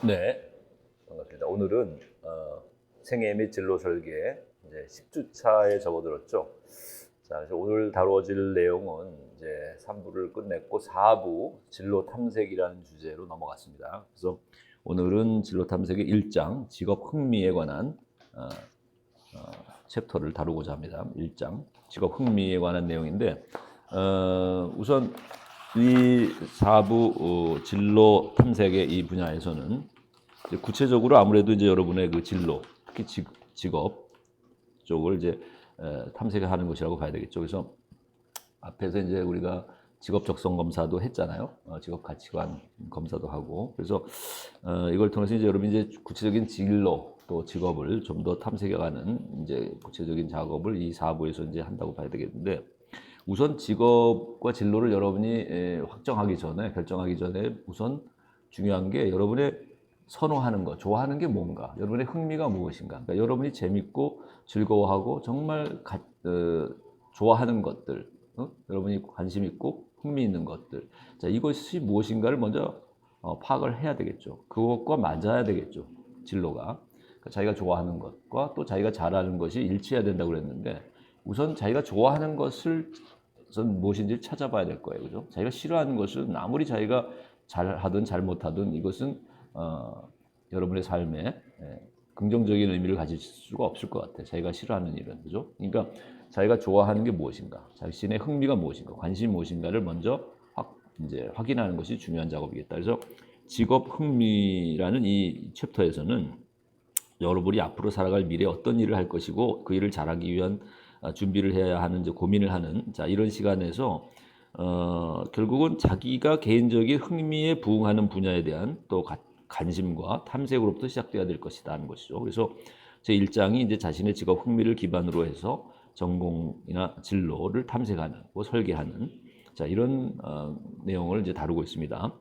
네, 반갑습니다. 오늘은 생애 및 진로 설계 이제 10주차에 접어들었죠. 자, 그래서 오늘 다루어질 내용은 이제 3부를 끝냈고 4부 진로 탐색이라는 주제로 넘어갔습니다. 그래서 오늘은 진로 탐색의 1장 직업 흥미에 관한 챕터를 다루고자 합니다. 1장 직업 흥미에 관한 내용인데 우선 이 4부 진로 탐색의 이 분야에서는 구체적으로 아무래도 이제 여러분의 그 진로, 특히 직업 쪽을 이제 탐색하는 것이라고 봐야 되겠죠. 그래서 앞에서 이제 우리가 직업 적성 검사도 했잖아요. 직업 가치관 검사도 하고. 그래서 이걸 통해서 이제 여러분이 이제 구체적인 진로 또 직업을 좀 더 탐색해가는 이제 구체적인 작업을 이 4부에서 이제 한다고 봐야 되겠는데, 우선 직업과 진로를 여러분이 확정하기 전에, 결정하기 전에 우선 중요한 게 여러분의 선호하는 것, 좋아하는 게 뭔가, 여러분의 흥미가 무엇인가. 그러니까 여러분이 재밌고 즐거워하고 정말 좋아하는 것들, 여러분이 관심 있고 흥미 있는 것들. 자, 이것이 무엇인가를 먼저 파악을 해야 되겠죠. 그것과 맞아야 되겠죠. 진로가. 그러니까 자기가 좋아하는 것과 또 자기가 잘하는 것이 일치해야 된다고 그랬는데, 우선 자기가 좋아하는 것을 무엇인지 찾아봐야 될 거예요. 그죠? 자기가 싫어하는 것은 아무리 자기가 잘하든 잘못하든 이것은 여러분의 삶에 긍정적인 의미를 가질 수가 없을 것 같아요. 자기가 싫어하는 일은. 그죠? 그러니까 자기가 좋아하는 게 무엇인가, 자신의 흥미가 무엇인가, 관심이 무엇인가를 먼저 이제 확인하는 것이 중요한 작업이겠다. 그래서 직업 흥미라는 이 챕터에서는 여러분이 앞으로 살아갈 미래에 어떤 일을 할 것이고 그 일을 잘하기 위한 준비를 해야 하는, 이제 고민을 하는, 자, 이런 시간에서 결국은 자기가 개인적인 흥미에 부응하는 분야에 대한 또 관심과 탐색으로부터 시작돼야 될 것이다 하는 것이죠. 그래서 제 1장이 이제 자신의 직업 흥미를 기반으로 해서 전공이나 진로를 탐색하는, 뭐 설계하는, 자, 이런 내용을 이제 다루고 있습니다.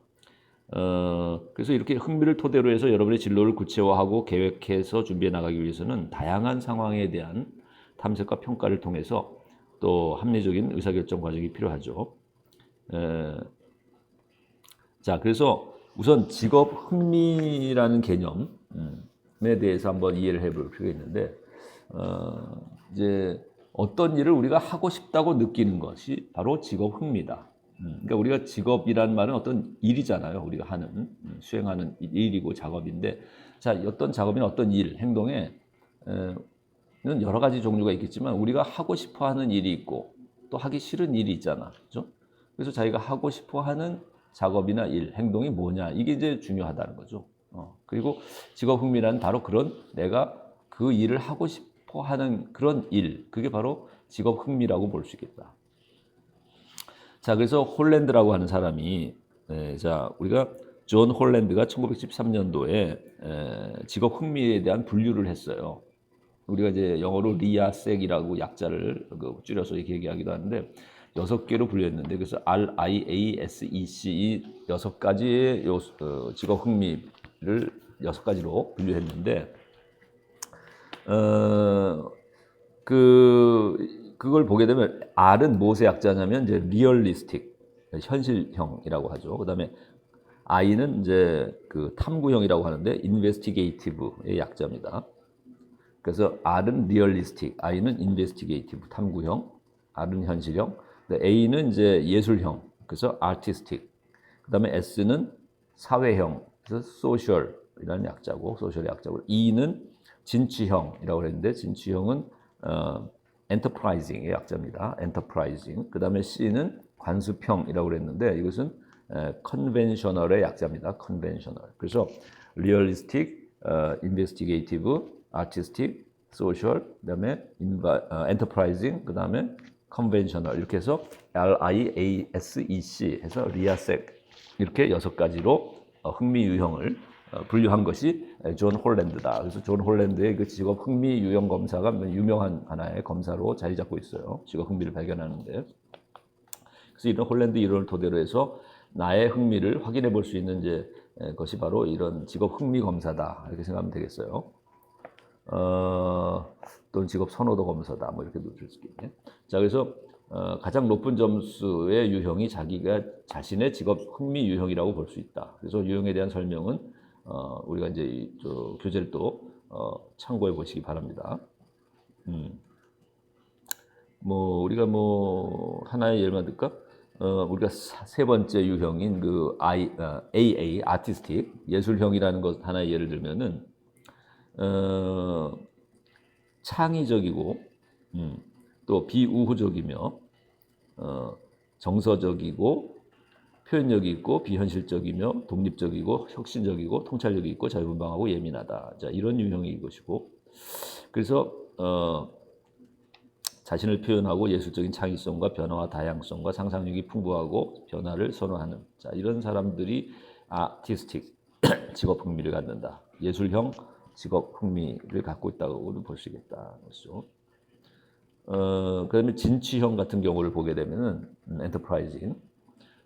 그래서 이렇게 흥미를 토대로 해서 여러분의 진로를 구체화하고 계획해서 준비해 나가기 위해서는 다양한 상황에 대한 탐색과 평가를 통해서 또 합리적인 의사결정 과정이 필요하죠. 자, 그래서 우선 직업 흥미라는 개념에 대해서 한번 이해를 해볼 필요가 있는데, 이제 어떤 일을 우리가 하고 싶다고 느끼는 것이 바로 직업 흥미다. 그러니까 우리가 직업이라는 말은 어떤 일이잖아요. 우리가 하는, 수행하는 일이고 작업인데, 자, 어떤 작업이나 어떤 일, 행동에 는 여러 가지 종류가 있겠지만 우리가 하고 싶어 하는 일이 있고 또 하기 싫은 일이 있잖아. 그죠? 그래서 자기가 하고 싶어 하는 작업이나 일, 행동이 뭐냐, 이게 이제 중요하다는 거죠. 그리고 직업 흥미란 바로 그런, 내가 그 일을 하고 싶어 하는 그런 일, 그게 바로 직업 흥미라고 볼 수 있겠다. 자, 그래서 홀랜드라고 하는 사람이, 자, 우리가 존 홀랜드가 1913년도에 직업 흥미에 대한 분류를 했어요. 우리가 이제 영어로 리아섹이라고 약자를 줄여서 이렇게 얘기하기도 하는데, 6개로 분류했는데, 그래서 RIASEC 이 6가지의 직업 흥미를 6가지로 분류했는데, 그걸 보게 되면 R은 무엇의 약자냐면 이제 리얼리스틱, 현실형이라고 하죠. 그다음에 I는 이제 그 탐구형이라고 하는데 인베스티게이티브의 약자입니다. 그래서 R은 리얼리스틱, I는 인베스티게이티브, 탐구형, R은 현실형, A는 이제 예술형, 그래서 아티스틱, 그다음에 S는 사회형, 그래서 소셜이라는 약자고, 소셜의 약자고, E는 진취형이라고 했는데 진취형은 엔터프라이징의 약자입니다. 엔터프라이징. 그다음에 C는 관습형이라고 그랬는데 이것은 컨벤셔널의 약자입니다. 컨벤셔널. 그래서 리얼리스틱, 인베스티게이티브, 아티스틱, 소셜, 그다음에 엔터프라이징, 그다음에 컨벤셔널, 이렇게 해서 RIASEC 해서 리아섹, 이렇게 6가지로 흥미 유형을 분류한 것이 존 홀랜드다. 그래서 존 홀랜드의 그 직업 흥미 유형 검사가 유명한 하나의 검사로 자리 잡고 있어요. 직업 흥미를 발견하는데. 그래서 이런 홀랜드 이론을 토대로 해서 나의 흥미를 확인해 볼 수 있는 이제 것이 바로 이런 직업 흥미 검사다, 이렇게 생각하면 되겠어요. 또는 직업 선호도 검사다, 뭐 이렇게 놓칠 수 있겠네. 자, 그래서 가장 높은 점수의 유형이 자기가 자신의 직업 흥미 유형이라고 볼 수 있다. 그래서 유형에 대한 설명은 우리가 이제 교재를 또 참고해 보시기 바랍니다. 뭐 우리가 뭐 하나의 예를만 들까? 우리가 세 번째 유형인 그 AA 아티스틱 예술형이라는 것 하나의 예를 들면은 창의적이고 또 비우호적이며 정서적이고 표현력이 있고 비현실적이며 독립적이고 혁신적이고 통찰력이 있고 자유분방하고 예민하다. 자, 이런 유형이 것이고, 그래서 자신을 표현하고 예술적인 창의성과 변화와 다양성과 상상력이 풍부하고 변화를 선호하는, 자, 이런 사람들이 아티스틱 직업 흥미를 갖는다. 예술형 직업 흥미를 갖고 있다고도 볼 수 있겠다. 그렇죠. 그다음에 진취형 같은 경우를 보게 되면은 엔터프라이징,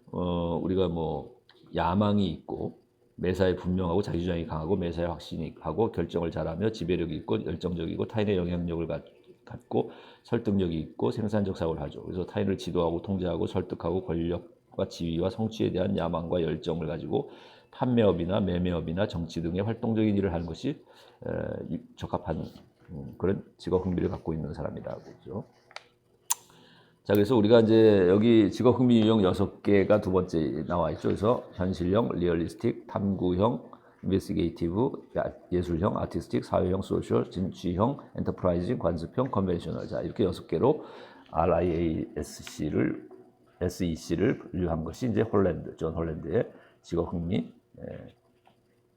우리가 뭐 야망이 있고 매사에 분명하고 자기주장이 강하고 매사에 확신이 하고 결정을 잘하며 지배력이 있고 열정적이고 타인의 영향력을 갖고 설득력이 있고 생산적 사고를 하죠. 그래서 타인을 지도하고 통제하고 설득하고 권력과 지위와 성취에 대한 야망과 열정을 가지고 판매업이나 매매업이나 정치 등의 활동적인 일을 하는 것이 적합한 그런 직업 흥미를 갖고 있는 사람이라고 그러죠. 자, 그래서 우리가 이제 여기 직업 흥미 유형 6개가 두 번째 나와 있죠. 그래서 현실형, 리얼리스틱, 탐구형, 인베스티게이티브, 예술형, 아티스틱, 사회형, 소셜, 진취형, 엔터프라이징, 관습형, 컨벤셔널. 자, 이렇게 6개로 SEC를 분류한 것이 이제 존 홀랜드의 직업 흥미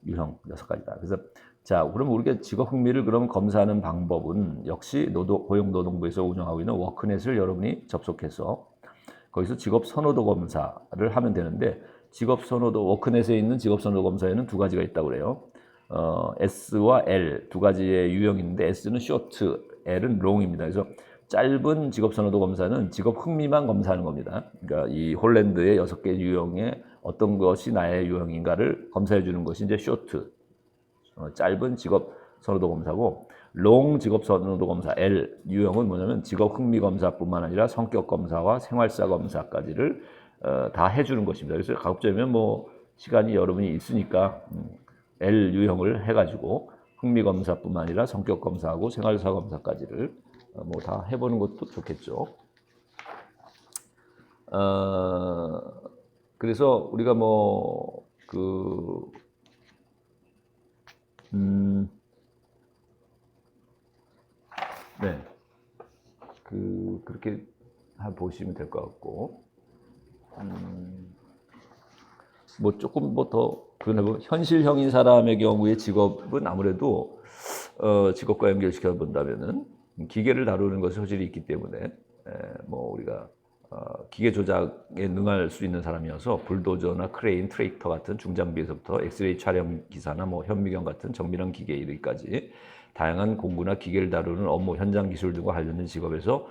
유형 6가지다. 그래서 자, 그럼 우리가 직업 흥미를 그럼 검사하는 방법은 역시 고용노동부에서 운영하고 있는 워크넷을 여러분이 접속해서 거기서 직업 선호도 검사를 하면 되는데, 직업 선호도 워크넷에 있는 직업 선호도 검사에는 두 가지가 있다고 그래요. S와 L 두 가지의 유형인데 S는 short, L은 long입니다. 그래서 짧은 직업 선호도 검사는 직업 흥미만 검사하는 겁니다. 그러니까 이 홀랜드의 6개 유형에 어떤 것이 나의 유형인가를 검사해 주는 것이 이제 short, 짧은 직업 선호도 검사고, 롱 직업 선호도 검사 L 유형은 뭐냐면 직업 흥미 검사뿐만 아니라 성격 검사와 생활사 검사까지를 다 해주는 것입니다. 그래서 가급적이면 뭐 시간이 여러분이 있으니까 L 유형을 해가지고 흥미 검사뿐만 아니라 성격 검사하고 생활사 검사까지를 뭐 다 해보는 것도 좋겠죠. 그래서 우리가 뭐 네, 그렇게 보시면 될 것 같고, 뭐 조금 뭐 더 현실형인 사람의 경우의 직업은 아무래도 직업과 연결시켜 본다면은 기계를 다루는 것이 소질이 있기 때문에 뭐 우리가 기계 조작에 능할 수 있는 사람이어서 불도저나 크레인, 트랙터 같은 중장비에서부터 엑스레이 촬영 기사나 뭐 현미경 같은 정밀한 기계 이르기까지 다양한 공구나 기계를 다루는 업무, 현장 기술 등과 관련된 직업에서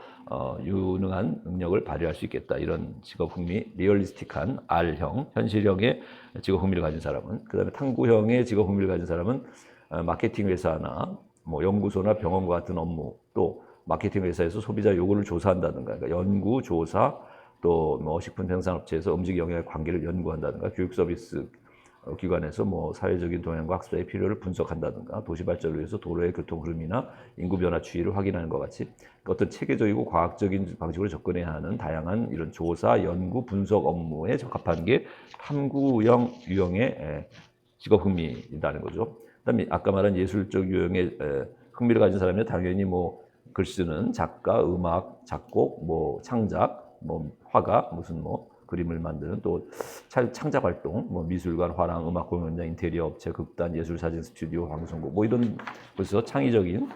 유능한 능력을 발휘할 수 있겠다. 이런 직업 흥미, 리얼리스틱한 R형, 현실형의 직업 흥미를 가진 사람은, 그 다음에 탐구형의 직업 흥미를 가진 사람은 마케팅 회사나 뭐 연구소나 병원과 같은 업무, 또 마케팅 회사에서 소비자 요구를 조사한다든가, 그러니까 연구, 조사, 또 뭐 식품 생산업체에서 음식 영양 관계를 연구한다든가, 교육 서비스 기관에서 뭐 사회적인 동향과 학습자의 필요를 분석한다든가, 도시 발전을 위해서 도로의 교통 흐름이나 인구 변화 추이를 확인하는 것 같이 어떤 체계적이고 과학적인 방식으로 접근해야 하는 다양한 이런 조사, 연구, 분석 업무에 적합한 게 탐구형 유형의 직업 흥미라는 거죠. 그다음에 아까 말한 예술적 유형의 흥미를 가진 사람은 당연히 뭐 글 쓰는 작가, 음악, 작곡, 뭐 창작, 뭐 화가, 무슨 뭐 그림을 만드는 또 창작 활동, 뭐 미술관, 화廊, 음악 공연장, 인테리어 업체, 극단, 예술 사진 스튜디오, 방송국, 뭐 이런 곳에서 창의적인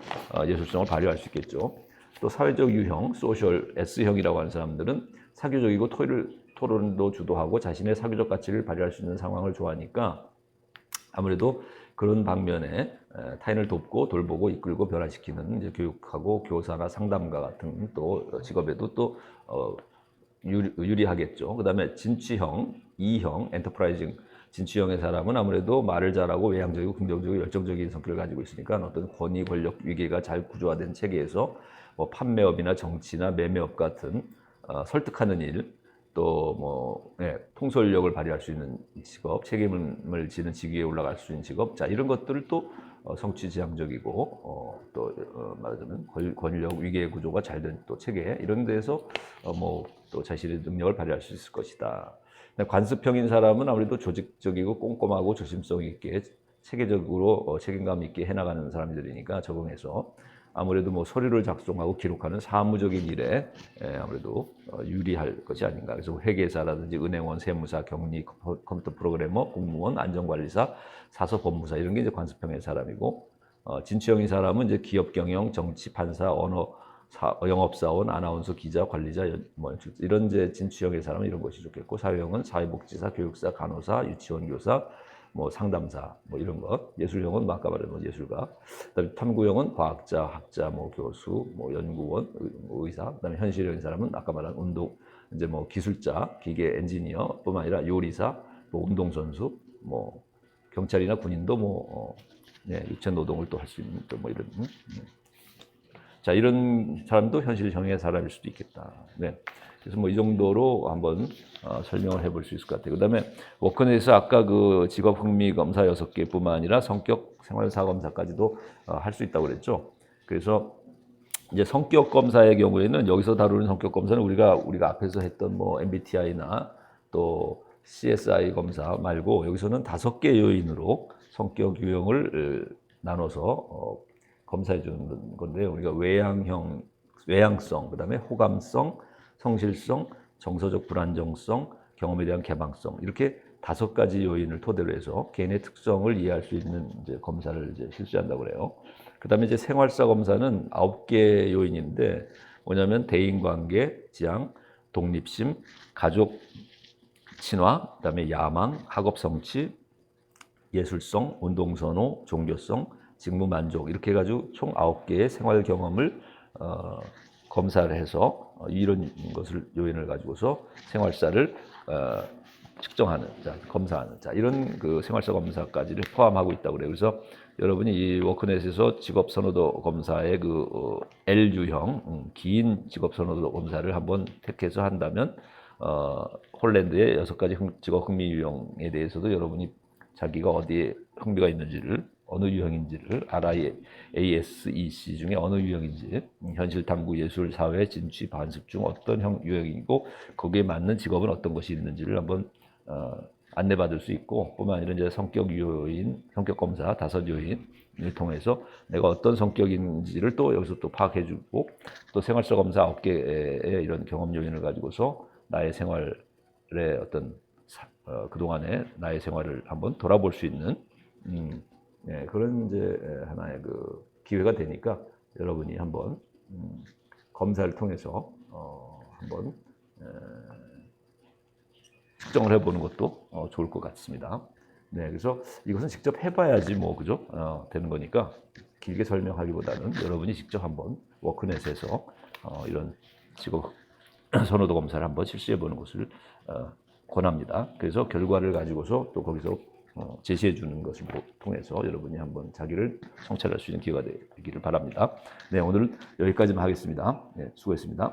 예술성을 발휘할 수 있겠죠. 또 사회적 유형, 소셜 S형이라고 하는 사람들은 사교적이고 토론도 주도하고 자신의 사교적 가치를 발휘할 수 있는 상황을 좋아하니까 아무래도 그런 방면에 타인을 돕고 돌보고 이끌고 변화시키는 이제 교육하고 교사나 상담가 같은 또 직업에도 또 유리하겠죠. 그 다음에 진취형, E형, 엔터프라이징 진취형의 사람은 아무래도 말을 잘하고 외향적이고 긍정적이고 열정적인 성격을 가지고 있으니까 어떤 권위, 권력, 위계가 잘 구조화된 체계에서 뭐 판매업이나 정치나 매매업 같은 설득하는 일, 또 뭐 통솔력을 발휘할 수 있는 직업, 책임을 지는 직위에 올라갈 수 있는 직업, 자 이런 것들을 또 성취지향적이고 말하자면 권력 위계 구조가 잘 된 또 체계 이런 데서 뭐 또 자신의 능력을 발휘할 수 있을 것이다. 관습형인 사람은 아무래도 조직적이고 꼼꼼하고 조심성 있게 체계적으로 책임감 있게 해나가는 사람들이니까 적응해서 아무래도 뭐 서류를 작성하고 기록하는 사무적인 일에 아무래도 유리할 것이 아닌가. 그래서 회계사라든지 은행원, 세무사, 경리, 컴퓨터 프로그래머, 공무원, 안전관리사, 사서법무사 이런 게 이제 관습형의 사람이고 진취형인 사람은 이제 기업 경영, 정치, 판사, 영업사원, 아나운서, 기자, 관리자, 뭐 이런 이제 진취형의 사람은 이런 것이 좋겠고 사회형은 사회복지사, 교육사, 간호사, 유치원 교사, 뭐 상담사, 뭐 이런 것. 예술형은 아까 말한 예술가. 그다음에 탐구형은 과학자, 학자, 뭐 교수, 뭐 연구원, 뭐 의사. 그다음에 현실형인 사람은 아까 말한 운동, 이제 뭐 기술자, 기계 엔지니어뿐만 아니라 요리사, 뭐 운동선수, 뭐 경찰이나 군인도 뭐 육체 노동을 또 할 수 있는 또 뭐 이런. 자, 이런 사람도 현실형의 사람일 수도 있겠다. 네. 그래서 뭐 이 정도로 한번 설명을 해볼 수 있을 것 같아요. 그다음에 워크넷에서 아까 그 직업 흥미 검사 6개뿐만 아니라 성격 생활사 검사까지도 할 수 있다고 그랬죠. 그래서 이제 성격 검사의 경우에는 여기서 다루는 성격 검사는 우리가 앞에서 했던 뭐 MBTI나 또 CSI 검사 말고 여기서는 5개 요인으로 성격 유형을 나눠서 검사해 주는 건데요. 우리가 외향성, 그다음에 호감성, 성실성, 정서적 불안정성, 경험에 대한 개방성 이렇게 5가지 요인을 토대로 해서 개인의 특성을 이해할 수 있는 이제 검사를 이제 실시한다고 그래요. 그다음에 이제 생활사 검사는 9개 요인인데 뭐냐면 대인관계, 지향, 독립심, 가족 친화, 그다음에 야망, 학업 성취, 예술성, 운동선호, 종교성, 직무 만족 이렇게 해가지고 총 9개의 생활 경험을 검사를 해서 이런 것을 요인을 가지고서 생활사를 측정하는, 검사하는, 이런 그 생활사 검사까지를 포함하고 있다고 그래요. 그래서 여러분이 이 워크넷에서 직업선호도 검사의 그 L 긴 직업선호도 검사를 한번 택해서 한다면 홀랜드의 6가지 직업 흥미 유형에 대해서도 여러분이 자기가 어디에 흥미가 있는지를 어느 유형인지를 RIASEC 중에 어느 유형인지 현실 탐구, 예술, 사회, 진취, 반습 중 어떤 유형이고 거기에 맞는 직업은 어떤 것이 있는지를 한번 안내받을 수 있고 뿐만 아니라 이제 성격 요인, 성격 검사 5요인을 통해서 내가 어떤 성격인지를 또 여기서 또 파악해주고 또 생활사 검사 9개의 이런 경험 요인을 가지고서 나의 생활의 어떤 그동안의 나의 생활을 한번 돌아볼 수 있는 그런 이제 하나의 그 기회가 되니까 여러분이 한번 검사를 통해서 한번 측정을 해보는 것도 좋을 것 같습니다. 네, 그래서 이것은 직접 해봐야지 뭐 그죠? 되는 거니까 길게 설명하기보다는 여러분이 직접 한번 워크넷에서 이런 직업 선호도 검사를 한번 실시해보는 것을 권합니다. 그래서 결과를 가지고서 또 거기서 제시해 주는 것을 통해서 여러분이 한번 자기를 성찰할 수 있는 기회가 되기를 바랍니다. 네, 오늘 여기까지만 하겠습니다. 네, 수고했습니다.